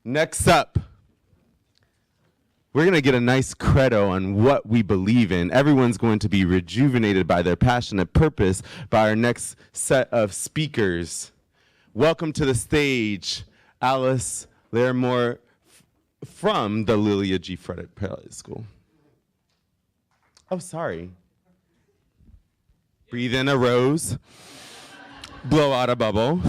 Next up, we're going to get a nice credo on what we believe in. Everyone's going to be rejuvenated by their passionate purpose by our next set of speakers. Welcome to the stage, Alice Laramore from the Lilla G. Frederick Pilot School. Oh, sorry. Breathe in a rose, blow out a bubble.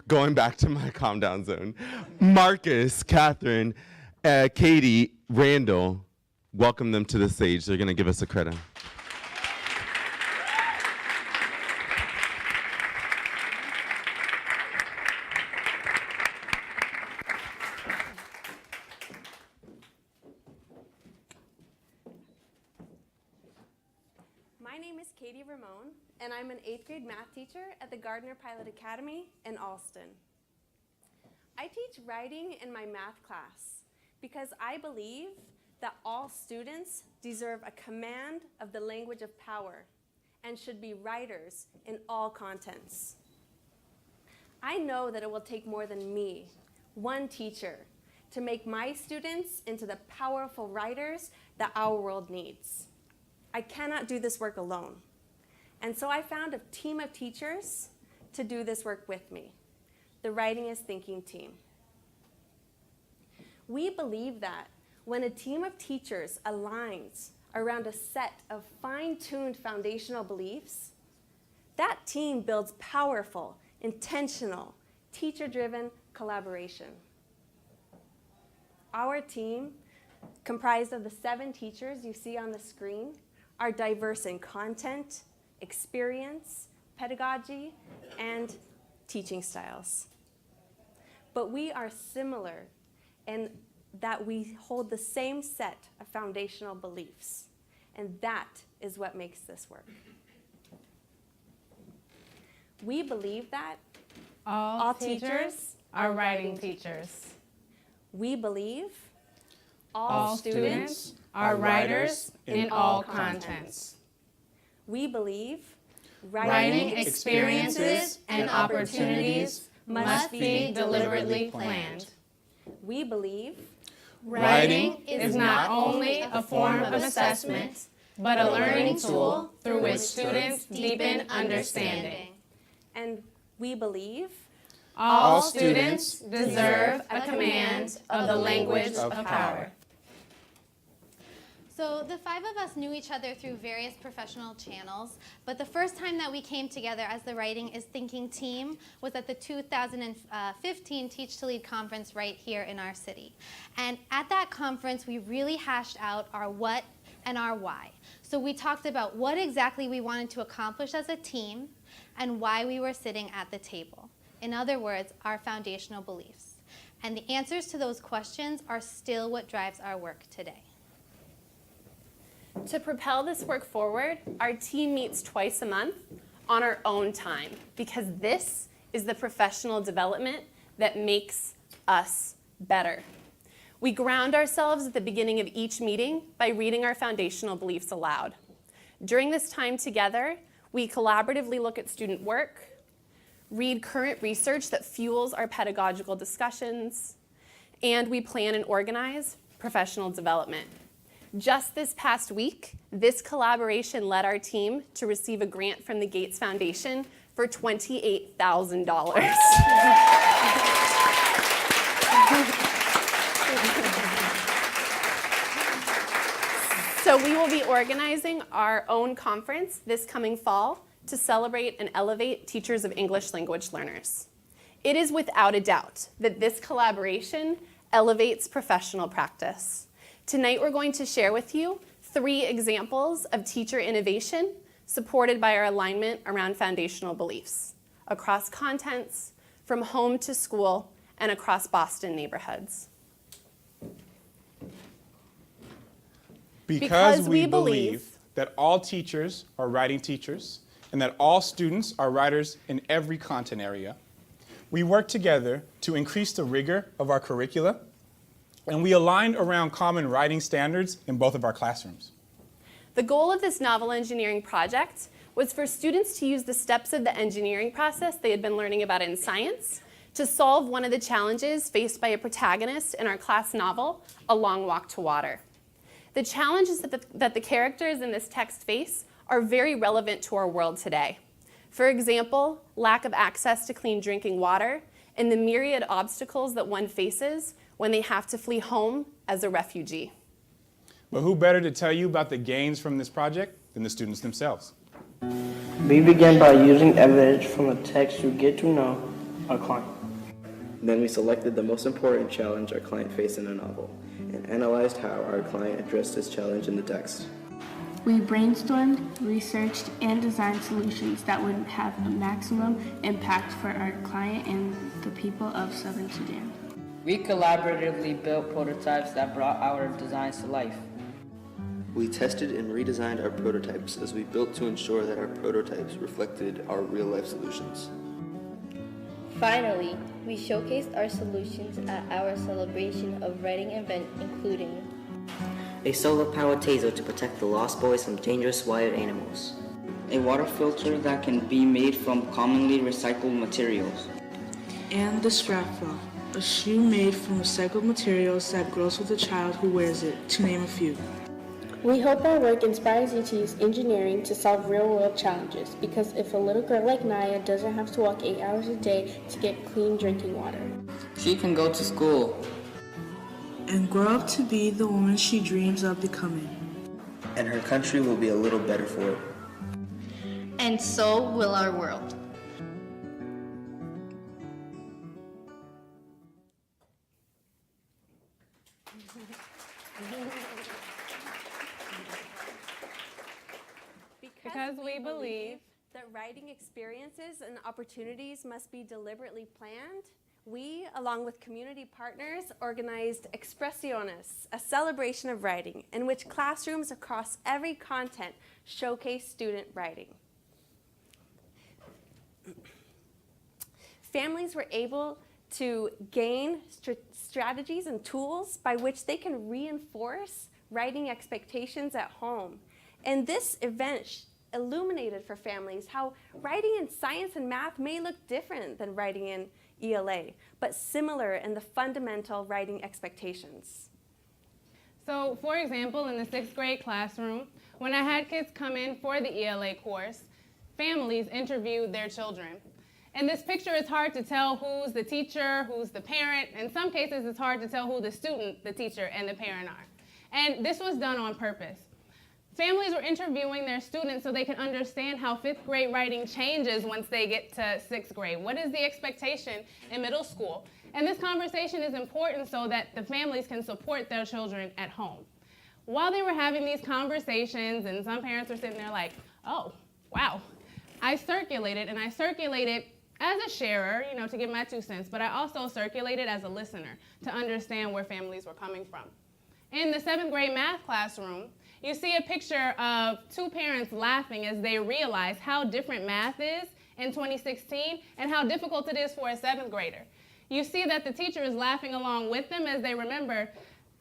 Going back to my calm down zone. Marcus, Katharine, Katy, Randyl, welcome them to the stage. They're going to give us a credo. My name is Katy Ramón, and I'm an 8th grade math teacher at the Gardner Pilot Academy in Alston. I teach writing in my math class because I believe that all students deserve a command of the language of power and should be writers in all contents. I know that it will take more than me, one teacher, to make my students into the powerful writers that our world needs. I cannot do this work alone. And so I found a team of teachers to do this work with me, the Writing is Thinking team. We believe that when a team of teachers aligns around a set of fine-tuned foundational beliefs, that team builds powerful, intentional, teacher-driven collaboration. Our team, comprised of the 7 teachers you see on the screen, are diverse in content, experience, pedagogy, and teaching styles. But we are similar in that we hold the same set of foundational beliefs, and that is what makes this work. We believe that all teachers are writing teachers. We believe all students are writers in all contents. We believe writing experiences and opportunities must be deliberately planned. We believe writing is not only a form of assessment, but a learning tool through which students deepen understanding. And we believe all students deserve a command of the language of power. So the 5 of us knew each other through various professional channels, but the first time that we came together as the Writing is Thinking team was at the 2015 Teach to Lead conference right here in our city. And at that conference, we really hashed out our what and our why. So we talked about what exactly we wanted to accomplish as a team and why we were sitting at the table. In other words, our foundational beliefs. And the answers to those questions are still what drives our work today. To propel this work forward, our team meets twice a month on our own time because this is the professional development that makes us better. We ground ourselves at the beginning of each meeting by reading our foundational beliefs aloud. During this time together, we collaboratively look at student work, read current research that fuels our pedagogical discussions, and we plan and organize professional development. Just this past week, this collaboration led our team to receive a grant from the Gates Foundation for $28,000. So we will be organizing our own conference this coming fall to celebrate and elevate teachers of English language learners. It is without a doubt that this collaboration elevates professional practice. Tonight we're going to share with you 3 examples of teacher innovation supported by our alignment around foundational beliefs across contents, from home to school, and across Boston neighborhoods. Because we believe that all teachers are writing teachers and that all students are writers in every content area, we work together to increase the rigor of our curricula, and we aligned around common writing standards in both of our classrooms. The goal of this novel engineering project was for students to use the steps of the engineering process they had been learning about in science to solve one of the challenges faced by a protagonist in our class novel, A Long Walk to Water. The challenges that the characters in this text face are very relevant to our world today. For example, lack of access to clean drinking water and the myriad obstacles that one faces when they have to flee home as a refugee. But who better to tell you about the gains from this project than the students themselves? We began by using evidence from the text to get to know our client. Then we selected the most important challenge our client faced in the novel and analyzed how our client addressed this challenge in the text. We brainstormed, researched, and designed solutions that would have a maximum impact for our client and the people of Southern Sudan. We collaboratively built prototypes that brought our designs to life. We tested and redesigned our prototypes as we built to ensure that our prototypes reflected our real-life solutions. Finally, we showcased our solutions at our celebration of writing event, including a solar-powered taser to protect the lost boys from dangerous wild animals, a water filter that can be made from commonly recycled materials, and the scrap frog, a shoe made from recycled materials that grows with the child who wears it, to name a few. We hope our work inspires you to use engineering to solve real-world challenges, because if a little girl like Naya doesn't have to walk 8 hours a day to get clean drinking water, she can go to school and grow up to be the woman she dreams of becoming. And her country will be a little better for it. And so will our world. Because we believe that writing experiences and opportunities must be deliberately planned, we, along with community partners, organized Expresiones, a celebration of writing in which classrooms across every content showcase student writing. Families were able to gain strategies and tools by which they can reinforce writing expectations at home. And this event illuminated for families how writing in science and math may look different than writing in ELA, but similar in the fundamental writing expectations. So, for example, in the 6th grade classroom, when I had kids come in for the ELA course, families interviewed their children. In this picture, it's hard to tell who's the teacher, who's the parent. In some cases, it's hard to tell who the student, the teacher, and the parent are. And this was done on purpose. Families were interviewing their students so they can understand how 5th grade writing changes once they get to 6th grade. What is the expectation in middle school? And this conversation is important so that the families can support their children at home. While they were having these conversations, and some parents were sitting there like, oh, wow. I circulated as a sharer, to give my 2 cents, but I also circulated as a listener to understand where families were coming from. In the 7th grade math classroom, you see a picture of 2 parents laughing as they realize how different math is in 2016 and how difficult it is for a 7th grader. You see that the teacher is laughing along with them as they remember,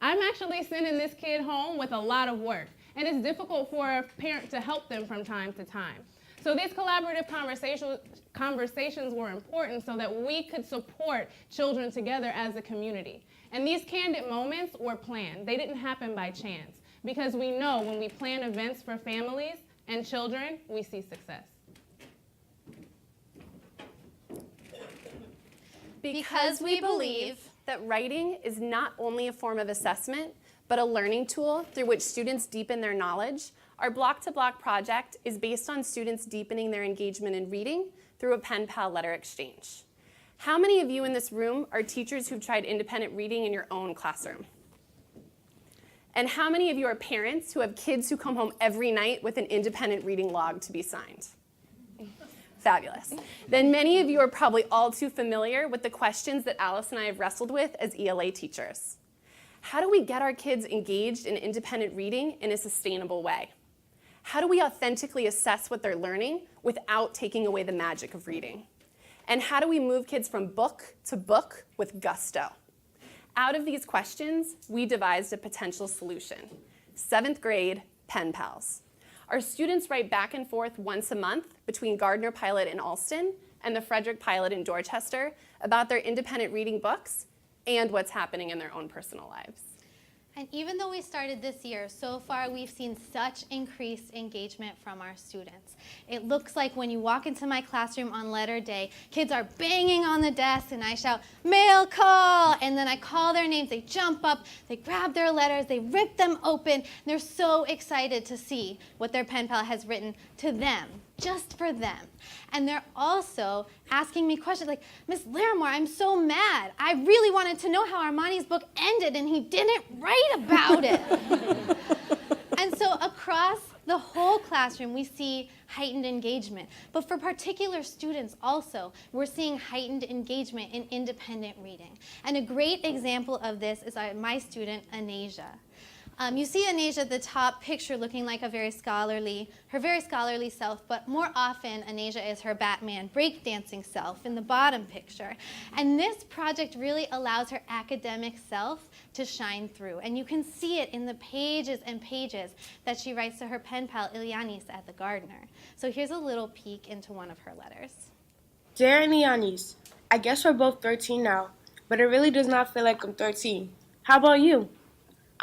I'm actually sending this kid home with a lot of work, and it's difficult for a parent to help them from time to time. So these collaborative conversations were important so that we could support children together as a community. And these candid moments were planned. They didn't happen by chance, because we know when we plan events for families and children, we see success. Because we believe that writing is not only a form of assessment, but a learning tool through which students deepen their knowledge, our BlocktoBlock project is based on students deepening their engagement in reading through a pen pal letter exchange. How many of you in this room are teachers who've tried independent reading in your own classroom? And how many of you are parents who have kids who come home every night with an independent reading log to be signed? Fabulous. Then many of you are probably all too familiar with the questions that Alice and I have wrestled with as ELA teachers. How do we get our kids engaged in independent reading in a sustainable way? How do we authentically assess what they're learning without taking away the magic of reading? And how do we move kids from book to book with gusto? Out of these questions, we devised a potential solution: 7th grade pen pals. Our students write back and forth once a month between Gardner, Pilot, and Alston and the Frederick pilot in Dorchester about their independent reading books and what's happening in their own personal lives. And even though we started this year, so far we've seen such increased engagement from our students. It looks like when you walk into my classroom on letter day, kids are banging on the desk and I shout, "Mail call!" And then I call their names, they jump up, they grab their letters, they rip them open. They're so excited to see what their pen pal has written to them, just for them. And they're also asking me questions like, "Miss Laramore, I'm so mad. I really wanted to know how Armani's book ended and he didn't write about it." And so across the whole classroom, we see heightened engagement. But for particular students also, we're seeing heightened engagement in independent reading. And a great example of this is my student, Anasia. You see Anasia at the top picture looking like her very scholarly self, but more often Anasia is her Batman breakdancing self in the bottom picture. And this project really allows her academic self to shine through. And you can see it in the pages and pages that she writes to her pen pal Ilianis at the Gardner. So here's a little peek into one of her letters. Dear Ilianis, I guess we're both 13 now, but it really does not feel like I'm 13. How about you?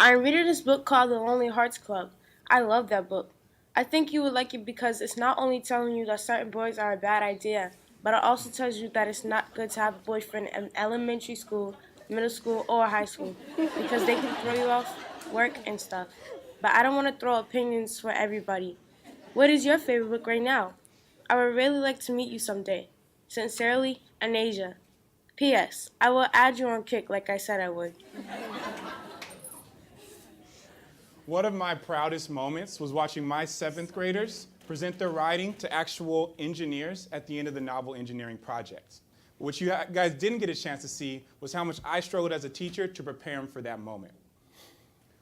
I'm reading this book called The Lonely Hearts Club. I love that book. I think you would like it because it's not only telling you that certain boys are a bad idea, but it also tells you that it's not good to have a boyfriend in elementary school, middle school, or high school because they can throw you off work and stuff. But I don't want to throw opinions for everybody. What is your favorite book right now? I would really like to meet you someday. Sincerely, Anasia. P.S. I will add you on Kik like I said I would. One of my proudest moments was watching my 7th graders present their writing to actual engineers at the end of the novel engineering project. What you guys didn't get a chance to see was how much I struggled as a teacher to prepare them for that moment.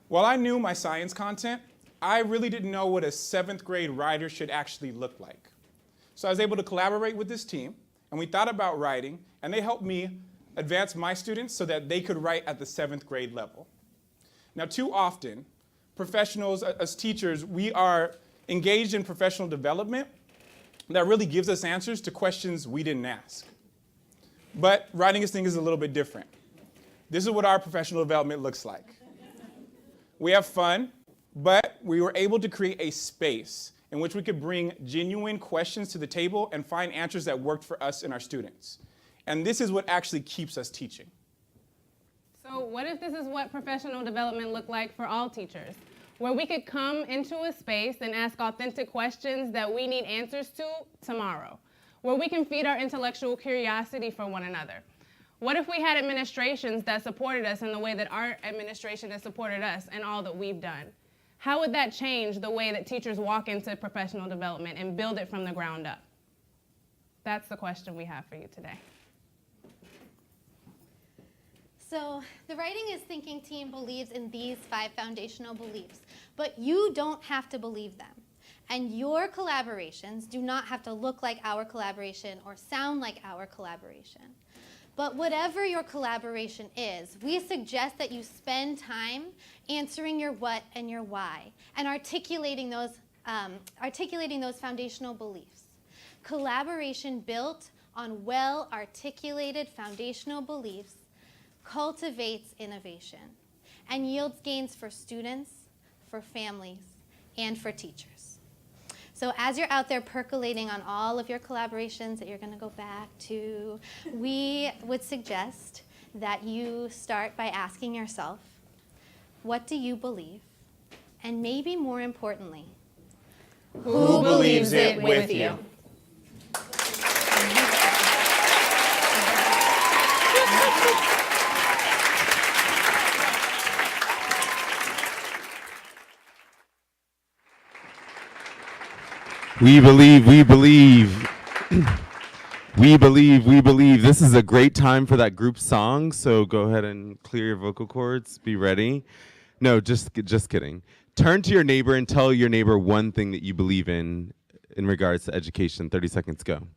While I knew my science content, I really didn't know what a 7th grade writer should actually look like. So I was able to collaborate with this team, and we thought about writing, and they helped me advance my students so that they could write at the 7th grade level. Now, too often, professionals, as teachers, we are engaged in professional development that really gives us answers to questions we didn't ask. But writing this thing is a little bit different. This is what our professional development looks like. We have fun, but we were able to create a space in which we could bring genuine questions to the table and find answers that worked for us and our students. And this is what actually keeps us teaching. So what if this is what professional development looked like for all teachers? Where we could come into a space and ask authentic questions that we need answers to tomorrow. Where we can feed our intellectual curiosity for one another. What if we had administrations that supported us in the way that our administration has supported us and all that we've done? How would that change the way that teachers walk into professional development and build it from the ground up? That's the question we have for you today. So the Writing is Thinking team believes in these 5 foundational beliefs, but you don't have to believe them. And your collaborations do not have to look like our collaboration or sound like our collaboration. But whatever your collaboration is, we suggest that you spend time answering your what and your why and articulating those foundational beliefs. Collaboration built on well-articulated foundational beliefs cultivates innovation and yields gains for students, for families, and for teachers. So as you're out there percolating on all of your collaborations that you're going to go back to, we would suggest that you start by asking yourself, what do you believe? And maybe more importantly, who believes it with you? We believe, we believe. We believe, we believe. This is a great time for that group song, so go ahead and clear your vocal cords. Be ready. No, just kidding. Turn to your neighbor and tell your neighbor one thing that you believe in regards to education. 30 seconds, go.